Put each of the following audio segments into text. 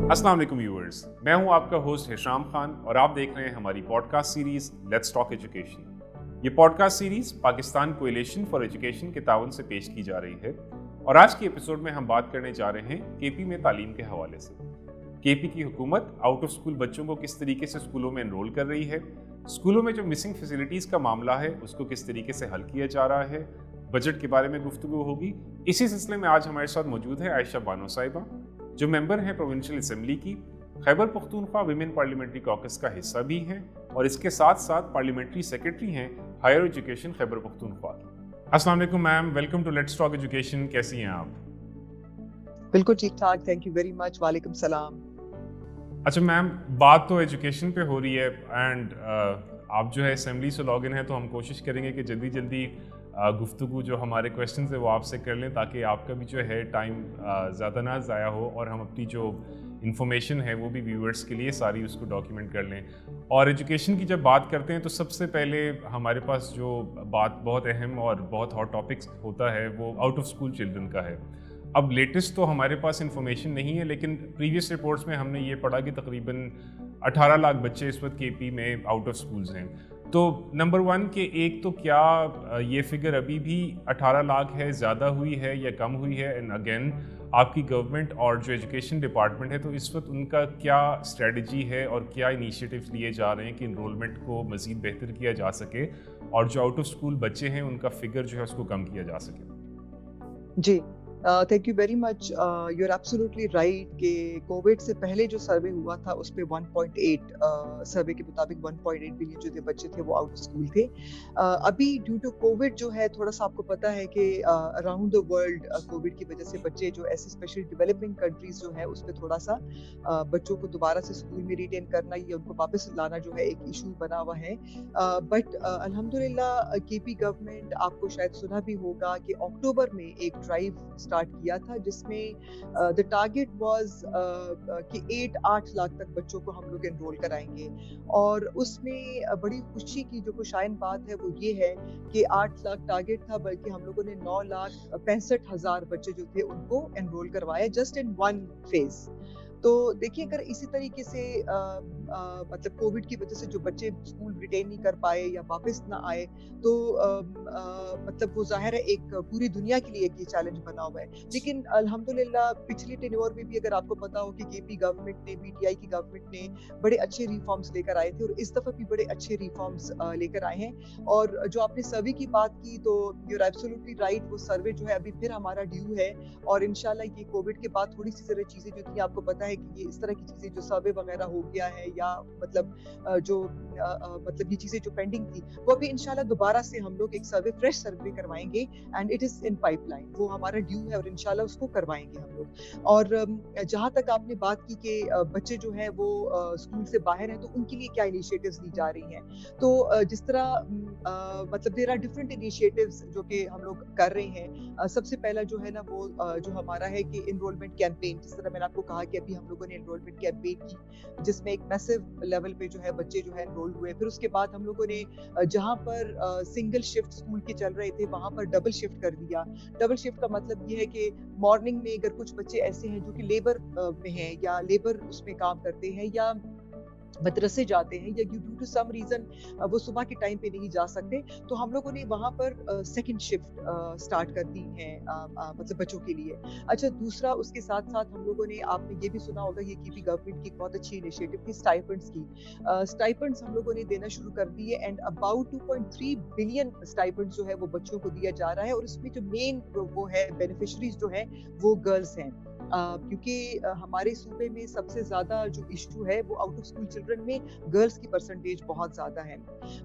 अस्सलाम वालेकुम व्यूअर्स, मैं हूं आपका होस्ट हिशाम खान और आप देख रहे हैं हमारी podcast series let's talk education. ये podcast series Pakistan coalition for education के ताउन से पेश की जा रही है और आज के एपिसोड में हम बात करने जा रहे हैं केपी में तालीम के हवाले से। केपी की हुकूमत आउट ऑफ स्कूल बच्चों को किस तरीके से स्कूलों में एनरोल कर रही है, स्कूलों में जो मिसिंग फैसिलिटीज़ का मामला है उसको किस तरीके से हल किया जा रहा है, बजट के बारे में गुफ्तगू होगी। इसी सिलसिले में आज हमारे साथ मौजूद है आयशा बानो साहिबा, जो मेंबर हैं प्रोविंशियल असेंबली की, Khyber Pakhtunkhwa women parliamentary caucus का हिस्सा भी हैं और इसके साथ साथ पार्लियामेंट्री सेक्रेटरी हैं हायर एजुकेशन खैबर पख्तूनख्वा की। अस्सलाम वालेकुम ma'am, welcome to let's talk education. कैसी हैं आप? बिल्कुल ठीक ठाक, थैंक यू वेरी मच। वालेकुम सलाम। अच्छा मैम, बात तो एजुकेशन पे हो रही है एंड आप जो है असेंबली से लॉग इन है, तो हम कोशिश करेंगे कि जल्दी जल्दी गुफ्तगू जो हमारे क्वेश्चन है वो आपसे कर लें ताकि आपका भी जो है टाइम ज़्यादा ना ज़ाया हो और हम अपनी जो इन्फॉर्मेशन है वो भी व्यूअर्स के लिए सारी उसको डॉक्यूमेंट कर लें। और एजुकेशन की जब बात करते हैं तो सबसे पहले हमारे पास जो बात बहुत अहम और बहुत हॉट टॉपिक्स होता है वो आउट ऑफ स्कूल चिल्ड्रन का है। अब लेटेस्ट तो हमारे पास इन्फॉर्मेशन नहीं है, लेकिन प्रीवियस रिपोर्ट्स में हमने ये पढ़ा कि तकरीबन 18 लाख बच्चे इस वक्त केपी में आउट ऑफ स्कूल्स हैं। तो नंबर वन के एक तो क्या ये फिगर अभी भी 18 लाख है, ज़्यादा हुई है या कम हुई है? एंड अगेन आपकी गवर्नमेंट और जो एजुकेशन डिपार्टमेंट है तो इस वक्त उनका क्या स्ट्रेटजी है और क्या इनिशिएटिव्स लिए जा रहे हैं कि इनरोलमेंट को मज़ीद बेहतर किया जा सके और जो आउट ऑफ स्कूल बच्चे हैं उनका फिगर जो है उसको कम किया जा सके? जी, thank you very much. You are absolutely right कि कोविड से पहले जो सर्वे हुआ था उस पे 1.8 सर्वे के मुताबिक 1.8 बिलियन जो थे बच्चे थे वो आउट ऑफ स्कूल थे। अभी ड्यू टू कोविड जो है थोड़ा सा आपको पता है कि अराउंड द वर्ल्ड कोविड की वजह से बच्चे जो ऐसे स्पेशली डेवलपिंग कंट्रीज जो है उस पर थोड़ा सा बच्चों को दोबारा से स्कूल में रिटेन करना या उनको वापस लाना जो है एक इशू बना हुआ है। बट अल्हम्दुलिल्लाह केपी गवर्नमेंट, आपको शायद सुना भी होगा कि अक्टूबर में एक ड्राइव स्टार्ट किया था जिसमें द टारगेट वाज कि 8 लाख तक बच्चों को हम लोग एनरोल कराएंगे। और उसमें बड़ी खुशी की जो खुशाइन बात है वो ये है कि 8 लाख टारगेट था, बल्कि हम लोगों ने 9,65,000 बच्चे जो थे उनको एनरोल करवाया जस्ट इन वन फेज। तो देखिए, अगर इसी तरीके से मतलब कोविड की वजह से जो बच्चे स्कूल रिटेन नहीं कर पाए या वापस ना आए तो मतलब वो जाहिर है एक पूरी दुनिया के लिए एक ये चैलेंज बना हुआ है। लेकिन अल्हम्दुलिल्लाह पिछली टेन्योर में भी अगर आपको पता हो कि केपी गवर्नमेंट ने, पीटीआई की गवर्नमेंट ने बड़े अच्छे रिफॉर्म्स लेकर आए थे और इस दफा भी बड़े अच्छे रिफॉर्म्स लेकर आए हैं। और जो आपने सर्वे की बात की तो यू आर एब्सोल्युटली राइट, वो सर्वे जो है अभी फिर हमारा ड्यू है और इंशाल्लाह ये कोविड के बाद थोड़ी सी जरा चीजें जो थी, आपको पता है कि ये इस तरह की चीजें जो सर्वे वगैरह हो गया है या मतलब जो मतलब ये चीजें जो पेंडिंग थी वो अभी इंशाल्लाह दोबारा से हम लोग एक सर्वे, फ्रेश सर्वे करवाएंगे and it is in pipeline. वो हमारा ड्यू है और इंशाल्लाह उसको करवाएंगे हम लोग। और जहां तक आपने बात की कि बच्चे जो है वो स्कूल से बाहर हैं तो उनके लिए क्या इनिशिएटिव्स ली जा रही हैं, तो जिस तरह मतलब देयर आर डिफरेंट इनिशिएटिव्स जो कि हम लोग कर रहे हैं। सबसे पहला जो है ना वो जो हमारा है कि एनरोलमेंट कैंपेन, जिस तरह मैंने आपको कहा कि अभी हम लोगों ने एनरोलमेंट कैंपेन की जिसमें एक मैसिव लेवल पे जो है बच्चे जो है एनरोल हुए। फिर उसके बाद हम लोगों ने जहां पर सिंगल शिफ्ट स्कूल के चल रहे थे वहां पर डबल शिफ्ट कर दिया। डबल शिफ्ट का मतलब ये है कि मॉर्निंग में अगर कुछ बच्चे ऐसे हैं जो कि लेबर में हैं या लेबर उसमें काम करते हैं या मदरसे जाते हैं या ड्यू टू सम रीजन वो सुबह के टाइम पे नहीं जा सकते, तो हम लोगों ने वहां पर सेकंड शिफ्ट स्टार्ट कर दी है मतलब बच्चों के लिए। अच्छा, दूसरा उसके साथ साथ हम लोगों ने, आपने ये भी सुना होगा, ये केपी गवर्नमेंट की बहुत अच्छी इनिशिएटिव थी स्टाइपेंड्स की। स्टाइपेंड्स हम लोगों ने देना शुरू कर दिए एंड अबाउट 2.3 बिलियन स्टाइपेंड्स जो है वो बच्चों को दिया जा रहा है। और इसमें जो मेन वो है बेनिफिशरीज जो है वो गर्ल्स हैं, क्योंकि हमारे सूबे में सबसे ज्यादा जो इशू है वो आउट ऑफ स्कूल चिल्ड्रन में गर्ल्स की परसेंटेज बहुत ज्यादा है।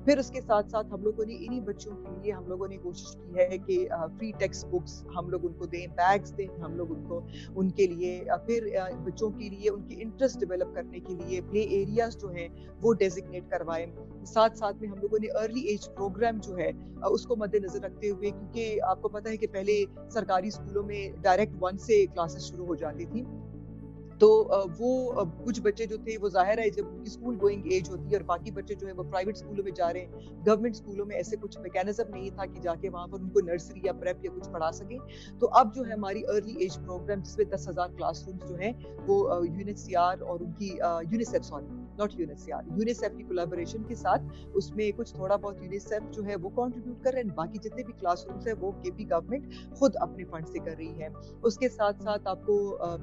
फिर उसके साथ साथ हम लोगों ने इन्हीं बच्चों के लिए हम लोगों ने कोशिश की है कि फ्री टेक्स्ट बुक्स हम लोग उनको दें, बैग्स दें हम लोग उनको, उनके लिए फिर बच्चों के लिए उनके इंटरेस्ट डेवलप करने के लिए प्ले एरियाज जो हैं वो डेजिग्नेट करवाएं। साथ साथ में हम लोगों ने अर्ली एज प्रोग्राम जो है उसको मद्देनजर रखते हुए, क्योंकि आपको पता है कि पहले सरकारी स्कूलों में डायरेक्ट 1 से क्लासेस शुरू हो जाती थी, तो वो कुछ बच्चे जो थे वो ज़ाहिर है जब उनकी स्कूल गोइंग एज होती है और बाकी बच्चे जो है वो प्राइवेट स्कूलों में जा रहे हैं, गवर्नमेंट स्कूलों में ऐसे कुछ मैकेनिज्म नहीं था कि जाके वहाँ पर उनको नर्सरी या प्रेप या कुछ पढ़ा सकें। तो अब जो है हमारी अर्ली एज प्रोग्राम जिसमें 10,000 क्लासरूम्स जो हैं वो यूएनएचसीआर और उनकी UNICEF sorry not UNHCR UNICEF की कोलैबोरेशन के साथ उसमें कुछ थोड़ा बहुत यूनिसेफ जो है वो कंट्रीब्यूट कर रहे हैं, बाकी जितने भी क्लासरूम्स हैं वो केपी गवर्नमेंट खुद अपने फंड से कर रही है। उसके साथ साथ आपको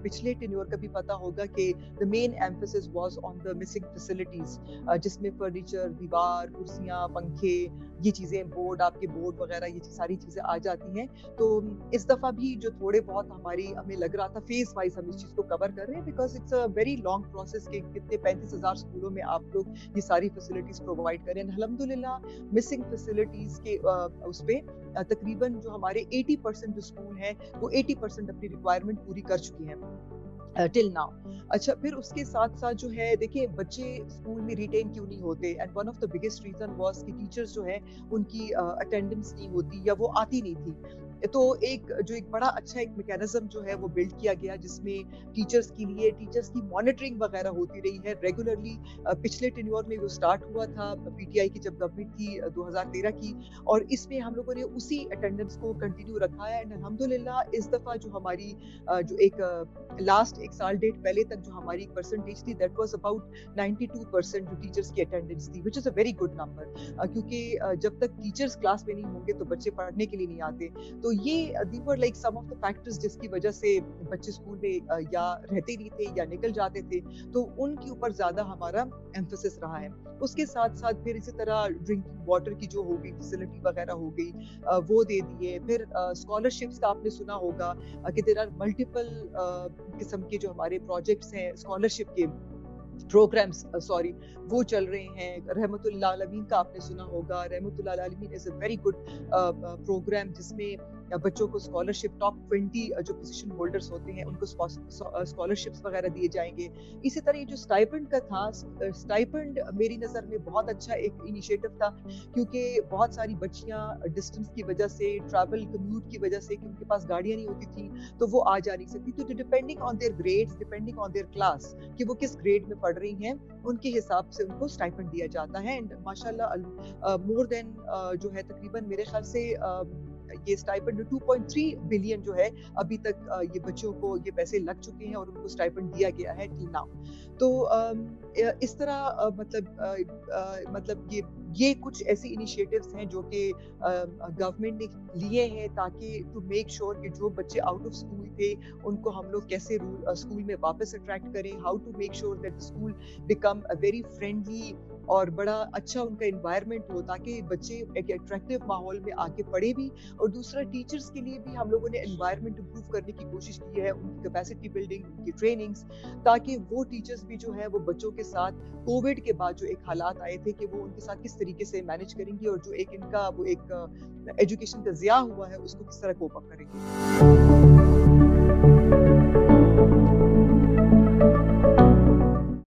पिछले टेन्योर का भी पता होगा कि the main emphasis was on the missing facilities, जिसमें फर्नीचर, दीवार, कुर्सियां, पंखे, ये चीजें, बोर्ड, आपके बोर्ड वगैरह, ये सारी चीजें आ जाती हैं। तो इस दफा भी जो थोड़े बहुत हमारी हमें लग रहा था फेज वाइज हम इस चीज को कवर कर रहे हैं, because it's a very long process के कितने 35,000 स्कूलों में आप लोग ये सारी फैसिलिटीज प्रोवाइड करें। अल्हम्दुलिल्लाह मिसिंग फैसिलिटीज के उस पे तकरीबन जो हमारे 80% जो स्कूल हैं वो 80% अपनी रिक्वायरमेंट पूरी कर चुकी हैं टिल नाउ। अच्छा, फिर उसके साथ साथ जो है देखिए बच्चे स्कूल में रिटेन क्यों नहीं होते, and one of the biggest reason was कि टीचर्स जो है उनकी अटेंडेंस नहीं होती या वो आती नहीं थी। तो एक बड़ा अच्छा एक मैकेनिज्म जो है वो बिल्ड किया गया जिसमें टीचर्स के लिए टीचर्स की मॉनिटरिंग वगैरह होती रही है रेगुलरली। पिछले टेन्योर में वो स्टार्ट हुआ था पीटीआई की जब गवर्नमेंट थी 2013 की, और इसमें हम लोगों ने उसी अटेंडेंस को कंटिन्यू रखा है। एंड अल्हम्दुलिल्लाह इस दफा जो हमारी जो एक लास्ट एक साल डेट पहले तक जो हमारी परसेंटेज थी दैट वाज अबाउट 92% जो टीचर्स की अटेंडेंस थी, which is a very good number, क्योंकि जब तक टीचर्स क्लास में नहीं होंगे तो बच्चे पढ़ने के लिए नहीं आते। तो ये they were like some of the factors जिसकी वजह से बच्चे स्कूल में या रहते नहीं थे या निकल जाते थे, तो उनके ऊपर ज्यादा हमारा एम्फेसिस रहा है। उसके साथ साथ फिर इसी तरह ड्रिंकिंग वाटर की जो हो गई फैसिलिटी वगैरह हो गई, वो दे दिए। फिर स्कॉलरशिप्स का आपने सुना होगा कि देयर आर मल्टीपल किस्म के जो हमारे प्रोजेक्ट्स हैं स्कॉलरशिप के प्रोग्राम्स वो चल रहे हैं। रहमतुल आलमीन का आपने सुना होगा, Rahmatul Alameen is a very good programme जिसमें बच्चों को स्कॉलरशिप टॉप 20 जो पोजीशन होल्डर्स होते हैं उनको स्कॉलरशिप्स वगैरह दिए जाएंगे। इसी तरह ये जो स्टाइपेंड का था, स्टाइपेंड मेरी नज़र में बहुत अच्छा एक इनिशिएटिव था, क्योंकि बहुत सारी बच्चियां डिस्टेंस की वजह से, ट्रैवल कम्यूट की वजह से कि उनके पास गाड़ियां नहीं होती थी तो वो आ जा नहीं सकती, तो depending on their grades, depending on their class कि वो किस ग्रेड में पढ़ रही हैं, उनके हिसाब से उनको स्टाइपेंड दिया जाता है। एंड माशाल्लाह मोर देन जो है तकरीबन मेरे ख्याल से ये स्टाइपेंड 2.3 बिलियन जो है अभी तक ये बच्चों को ये पैसे लग चुके हैं और उनको स्टाइपेंड दिया गया है टिल नाउ। तो इस तरह मतलब ये कुछ ऐसी इनिशिएटिव्स हैं जो कि गवर्नमेंट ने लिए हैं ताकि टू मेक श्योर कि जो बच्चे आउट ऑफ स्कूल थे उनको हम लोग कैसे स्कूल में वापस अट्रैक्ट करें, how to make sure that school become a very friendly और बड़ा अच्छा उनका एनवायरनमेंट हो, ताकि बच्चे एक अट्रैक्टिव माहौल में आके पढ़े भी। और दूसरा टीचर्स के लिए भी हम लोगों ने एनवायरनमेंट इंप्रूव करने की कोशिश की है, उनकी कैपेसिटी बिल्डिंग, उनकी ट्रेनिंग्स, ताकि वो टीचर्स भी जो है वो बच्चों के साथ कोविड के बाद जो एक हालात आए थे कि वो उनके साथ किस तरीके से मैनेज करेंगे और जो एक इनका वो एक एजुकेशन का ज़िया हुआ है उसको किस तरह कोप अप करेंगे।